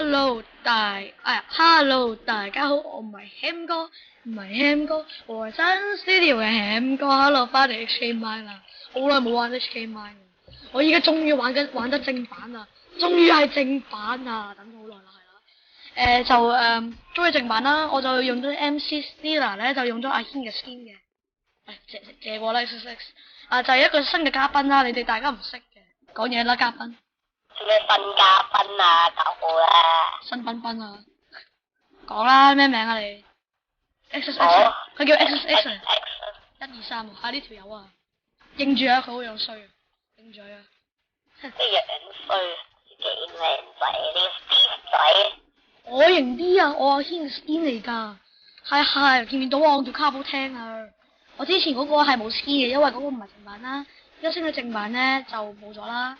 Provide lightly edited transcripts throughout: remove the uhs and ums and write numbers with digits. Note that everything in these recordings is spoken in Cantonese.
Hello 大家好，我唔係 Ham 哥，唔係 Ham 哥，我係新 studio 嘅 Ham 哥。Hello，翻嚟 HK Mine 啦，好耐冇玩 HK Mine 啦，我而家終於玩得正版啦，終於係正版啊，等咗好耐啦，係啦，終於正版啦，我就用咗 MC Stealer 咧，就用咗阿軒嘅 skin 嘅，借過啦 XXX， 就係一個新嘅嘉賓啦，你哋大家唔識嘅，講嘢啦嘉賓。咩新嘉賓啊，舊啦，新賓賓啊，講啦咩名啊你 ？XXX， 佢叫 XXX 啊，123啊，呢條友啊，認住啊，佢好樣衰啊，認住啊，啲樣衰，幾靚仔，呢個 Steve 仔，我型啲啊，我阿軒嘅 skin 嚟㗎，係，見唔見到啊？我叫卡寶聽啊，我之前嗰個係冇 skin 嘅，因為嗰個唔係正版啦，一升咗正版咧就冇咗啦。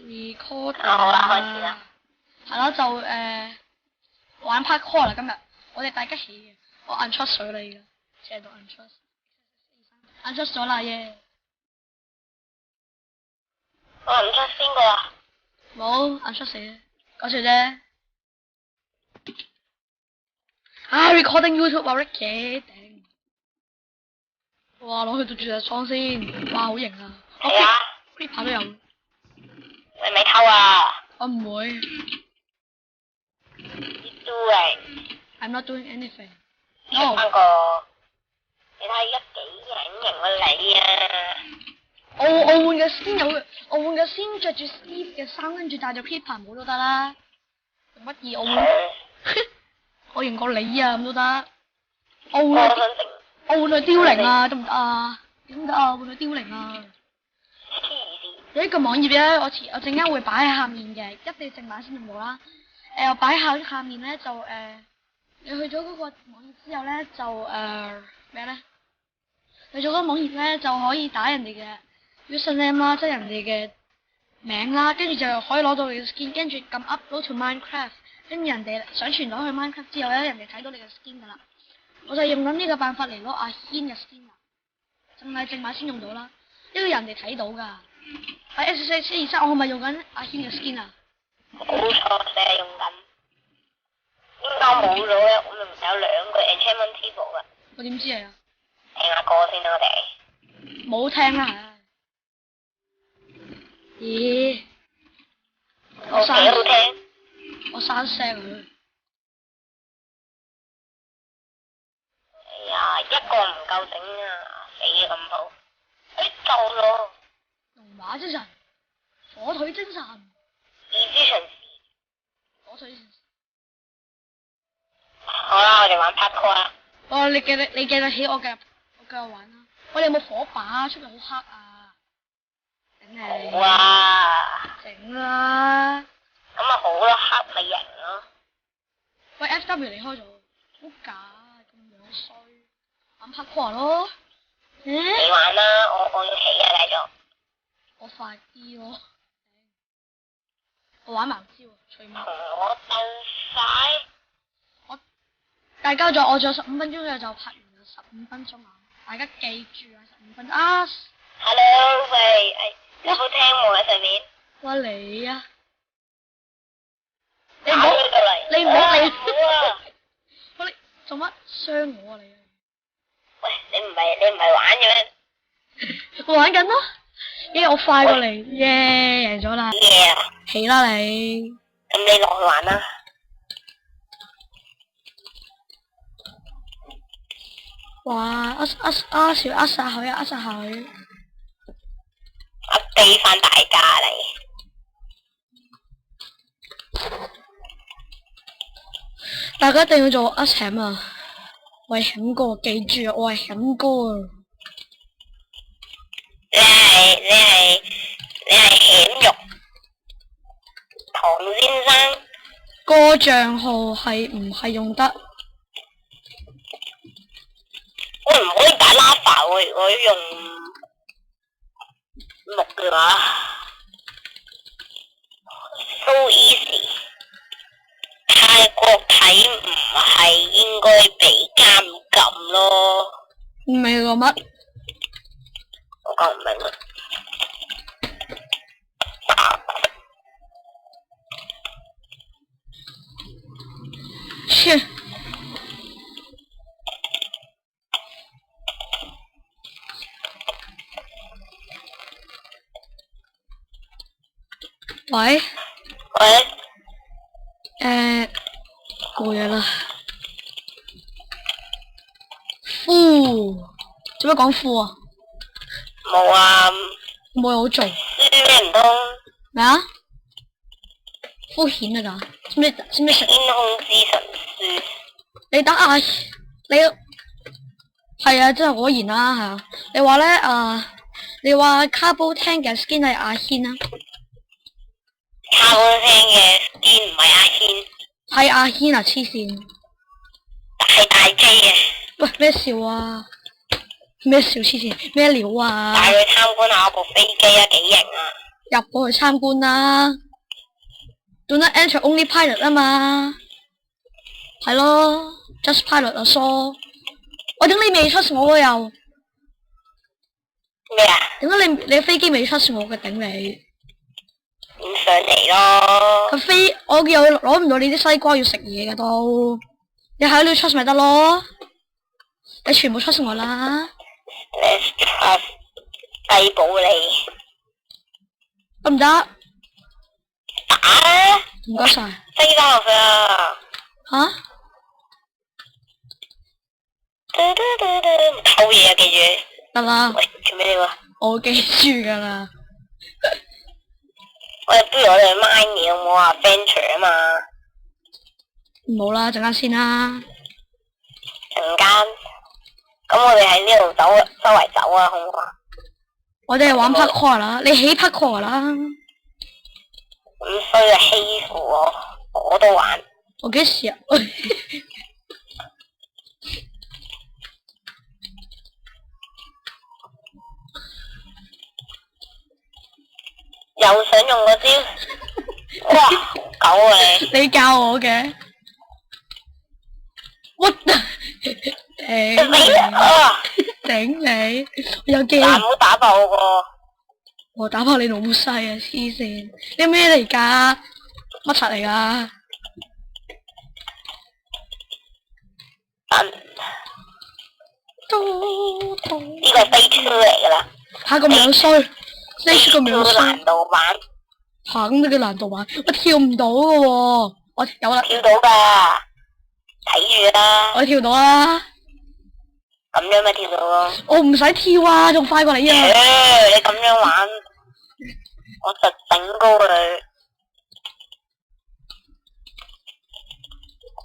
record 好啦，開始啦。係咯，就玩 parkour 啦今日，我哋大家起嘅，我 untrust 水你㗎，成日讀 untrust 咗啦耶！我untrust邊個啊？冇 untrust 死啊，講笑啫。recording YouTube 啊 Ricky，頂！哇，攞去做住日裝先，哇好型啊！我 clip 都有。你咪偷啊！我唔會。I'm not doing anything。出翻個，你睇而家幾型啊你啊！我換嘅先有，我換嘅先着住 Steve 嘅衫，跟住戴住 Pippa 帽都得啦。做乜嘢？我型過你啊咁都得。我換去凋零啊，得唔得啊？點得啊？換去凋零啊！有一個網頁咧，我陣間會擺喺下面嘅，一定正版先用到啦。我擺下面咧就你去咗嗰個網頁之後咧就咩咧？去咗嗰個網頁咧就可以打人哋嘅 username 啦，即係人哋嘅名啦，跟住就可以攞到你嘅 skin，跟住撳 upload to Minecraft， 跟住人哋想傳咗去 Minecraft 之後咧，人哋睇到你嘅 skin 噶啦。我就用緊呢個辦法嚟攞阿軒嘅 skin 啊，淨係正版先用到啦，因為人哋睇到噶。喺 XXX 我係咪用緊阿軒嘅 skin 啊？冇錯，你係用緊。應該冇咗嘅，我明明有兩個 enchantment table 噶。我點知啊？聽下歌先啦，我哋。冇聽啦，咦？我幾好聽。我刪聲佢。哎呀，一個唔夠整啊，死啊咁好。夠咯。龍馬精神，火腿精神，意之常事。火腿精神。好啦，我哋玩 parkour 啦。哦，你記得起我繼續玩啦。我哋有冇火把啊？出面好黑啊！整你。哇！整啦。咁咪好咯，黑咪型咯。喂 ，FW 離開咗，好假，咁樣衰。玩 parkour 咯。你玩啦，我要起啊，繼續。我快啲咯。我玩盲招啊，隨便。同我鬥快。大家我仲有15分鐘嘅就拍完啦，15分鐘啊！大家記住啊，15分鐘啊 ！Hello， 喂，有冇聽喎喺上面？哇你啊！你唔好嚟！你做乜傷我啊你？喂，你唔係玩嘅咩？我玩緊咯，我快過你，贏咗啦！起啦你！咁你落去玩啦。哇！壓殺佢！我俾翻大家你。大家一定要做阿閃啊！我係閃哥，記住啊！我係閃哥。你係險肉唐先生。個帳號係唔係用得？我唔可以打 lava 喎，如果用木嘅話 ，so easy。泰國睇唔係應該俾監禁咯。唔明個乜？我講唔明啊。去。喂？喂？攰啦。做咩講副啊？冇啊。冇嘢好做。書咩唔通？咩啊？敷衍啊咋？知唔知食？天空之神書。你等阿你係啊，真係果然啦，係啊。你話咧你話卡煲廳嘅 skin 係阿軒啊？卡煲廳嘅 skin 唔係阿軒。係阿軒啊！黐線。係大 J 嘅。喂，咩笑啊？咩笑黐線？咩料啊？帶佢參觀下我部飛機啊，幾型啊！入過去參觀啦。做得 enter only pilot 啊嘛。係咯 ，just pilot 啊疏。我點解你未出我嘅又？咩啊？點解你飛機未出我嘅頂你？點上嚟咯？個飛我又攞唔到你啲西瓜要食嘢嘅都，你喺度出咪得咯？你全部出我啦。Let's trust 雞保你。得唔得？打啊！唔該晒。飛翻落去啊！吓？偷嘢啊！記住。得啦。喂，做咩料啊？我記住噶啦。喂，不如我哋去 mine 嘢好唔好啊 ？Venture 啊嘛。唔好啦，陣間先啦。陣間。咁我哋喺呢度周圍走啊，好唔好啊？我哋係玩 parkour 啦，你起 parkour 啦。咁衰啊，欺負我，我都玩。我幾時啊？又想用嗰招？哇，狗啊你！你教我嘅。what？頂你！我有驚。但唔好打爆我個。我打爆你老母西啊！黐線！你咩嚟㗎？乜柒嚟㗎？呢個飛車嚟㗎啦。嚇咁樣衰，飛車咁樣衰。難度版。嚇咁都叫難度版？我跳唔到㗎喎，我有啦。跳到㗎，睇住啦。我跳到啦。咁樣咪跳到咯。我唔使跳啊，仲快過你啊！你咁樣玩，我就整高佢。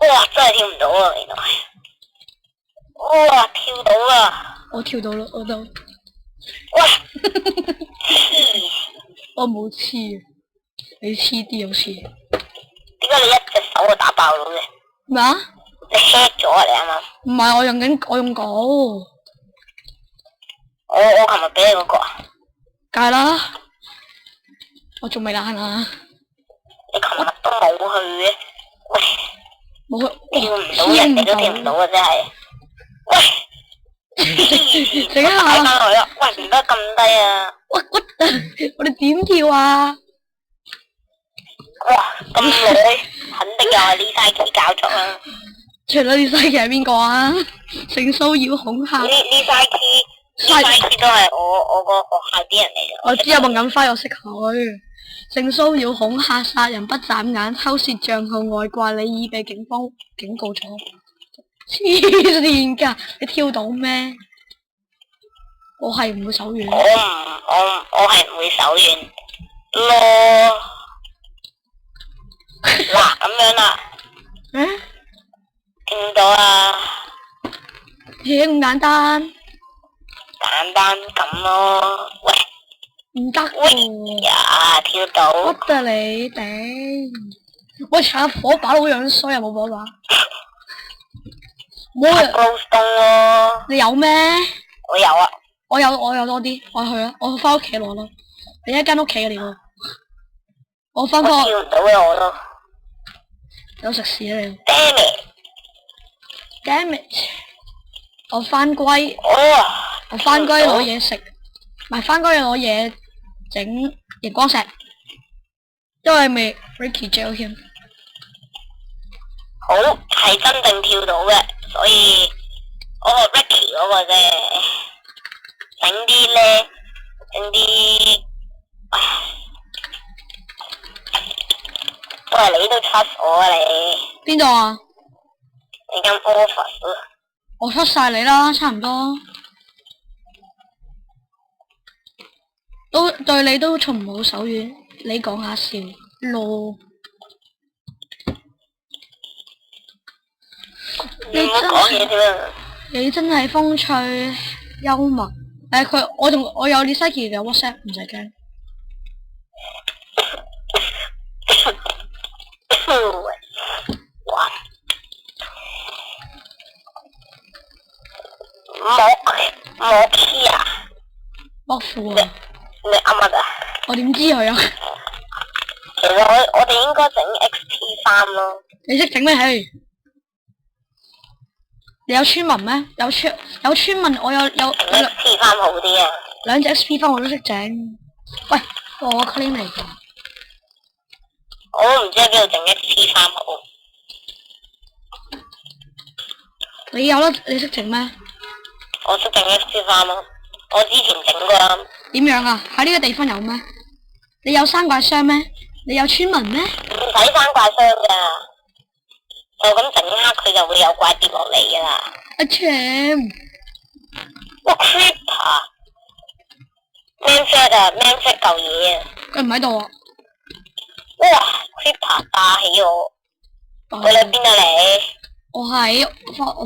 哇！真係跳唔到啊，原來。哇！跳到啦！我跳到啦，我都。哇！我冇黐，你黐啲好似。點解你一隻手就打爆到嘅？咩啊？你 hack 咗啊！你啱啱？唔係，我用稿。我琴日俾你嗰個啊。梗係啦，我仲未爛啊。你琴日都冇去嘅，喂。冇去。跳唔到，人哋都跳唔到啊！真係。喂。等下。睇翻佢啦，喂，唔得咁低啊！我哋點跳啊？哇，咁耐，肯定又係呢晒機搞錯啦。除咗呢西奇係邊個啊？性騷擾恐嚇。呢晒機都係我個學校啲人嚟嘅。我知有個銀輝，我識佢。性騷擾恐嚇、殺人不眨眼、偷竊帳號、外掛，你已被警方警告咗。黐線㗎，你跳到咩？我係唔會手軟。我係唔會手軟咯。嗱，咁樣啦。咩？聽到啊？嘢咁簡單？簡單咁咯。喂。唔得喎。呀，跳到。屈得你頂！我查火把好樣衰啊，冇火把。冇啊。glowstone 咯。你有咩？我有啊。我有多啲，我去啦，我翻屋企攞咯。你一間屋企嘅你喎。我翻返。我跳唔到嘅我都。有食屎啊你 ！Damn it！我翻歸。我翻歸攞嘢食，唔係翻歸攞嘢整熒光石，因為未 Ricky 借添。好係真正跳到嘅，所以我學 Ricky 嗰個啫，整啲咧，整啲，喂你都 trust 我啊你？邊度啊？你間 office 我出晒你啦，差唔多。都對你都從冇手軟，你講下笑咯。你唔好講嘢添啊！你真係風趣幽默。我有你 Saki 嘅 WhatsApp， 唔使驚。哇！莫 key 啊！莫褲啊！你啱乜啊？我點知佢啊？其實我哋應該整 XP 衫咯。你識整咩？嘿？你有村民咩？有村民，我有 XP 衫好啲啊！兩隻 XP 衫我都識整。喂，我 clean 嚟㗎。我都唔知喺邊度整 XP 衫好。你有啦？你識整咩？我識整 XP 衫咯，我之前整過啦。點樣啊？喺呢個地方有咩？你有山怪箱咩？你有村民咩？唔使山怪箱㗎，就咁整黑佢就會有怪跌落嚟㗎啦。阿champ，哇 Creeper， Manfred 啊 ，Manfred 嚿嘢啊！佢唔喺度啊！哇 Creeper 霸起我，去咗邊啊你？我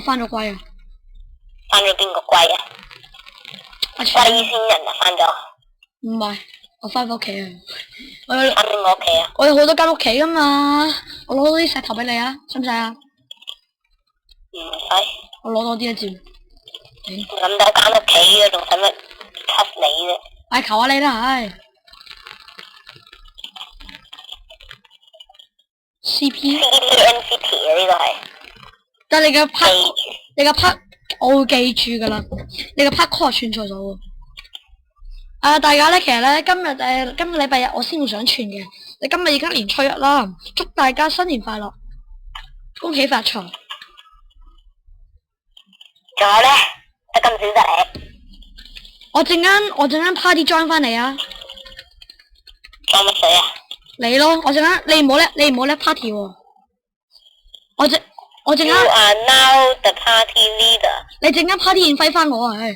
翻咗歸啊！翻咗邊個歸啊？阿龜仙人啊，翻咗。唔係，我翻屋企啊！翻邊個屋企啊？我有好多間屋企噶嘛，我攞多啲石頭俾你啊，使唔使啊？唔使。我攞多啲一照。咁多間屋企啊，仲使乜吸你啫？唉，求下你啦，唉。CP。CP City 啊，呢個係。但係你個 part 我會記住噶啦，你個 part call 串錯咗喎。大家咧，其實咧今日禮拜日我先會想串嘅。你今日已經年初一啦，祝大家新年快樂，恭喜發財。仲有咧，得咁少得你。我陣間 party join 翻你啊。裝乜水啊？你咯，我陣間你唔好叻 party 喎。我陣間。You are now the party leader。你陣間 party 應揮翻我啊！唉。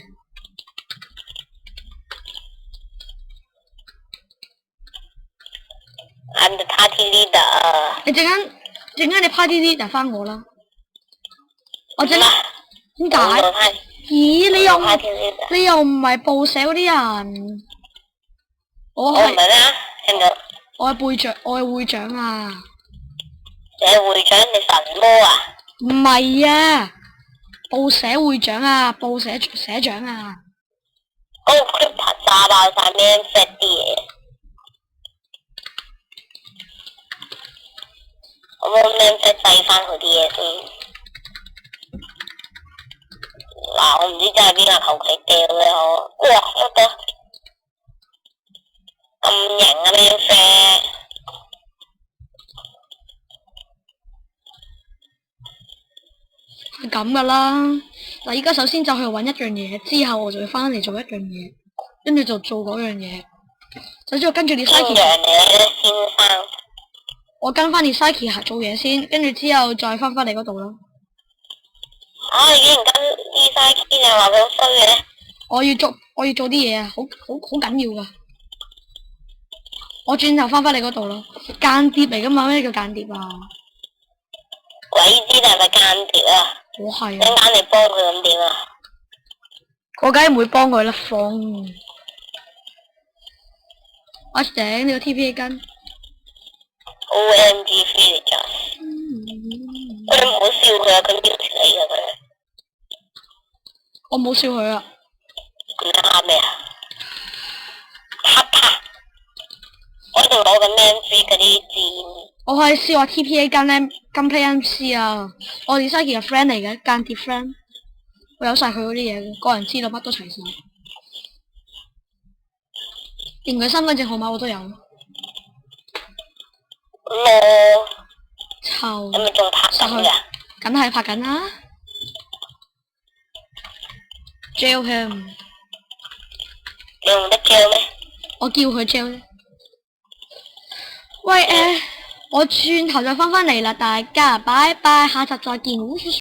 I'm the party leader。你陣間你 party leader 翻我啦。我陣間點解？咦，你又唔係報社嗰啲人？我唔係咩？聽到。我係會長啊。你係會長，你神魔啊？唔係啊，報社會長啊，報社社長啊。嗰個 Creeper 炸爆晒 Manfred 啲嘢。我幫 Manfred 製翻佢啲嘢先。嗱，我唔知真係邊個求其掉嘅我。哇，一個咁型啊 Manfred。係咁噶啦。嗱，依家首先就去揾一樣嘢，之後我就會翻嚟做一樣嘢，跟住就做嗰樣嘢。就之後跟住你 Saki。先生。我跟翻你 Saki 做嘢先，跟住之後再翻你嗰度啦。你竟然跟啲 Saki 就話佢好衰嘅？我要做啲嘢啊，好緊要噶。我轉頭翻你嗰度啦。間諜嚟噶嘛？咩叫間諜啊？鬼知你係咪間諜啊？我係啊。陣間你幫佢咁點啊？我梗係唔會幫佢啦，放。我頂你個 TPA 巾。OMG Felix。你唔好笑佢啊！佢撩死你啊佢。我冇笑佢啊。你喊咩啊？啪啪！我喺度攞緊 Manfred 嗰啲箭。我可以試話 TPA 間咧金 play MC 啊，我哋 Saki 嘅 friend 嚟嘅，間諜 friend。我有晒佢嗰啲嘢，個人知道乜都齊晒。連佢身份證號碼我都有。後咁咪仲拍緊㗎？梗係拍緊啦。jail him，你用得 jail 咩？我叫佢 jail 啫。喂我轉頭就翻嚟啦，大家拜拜，下集再見。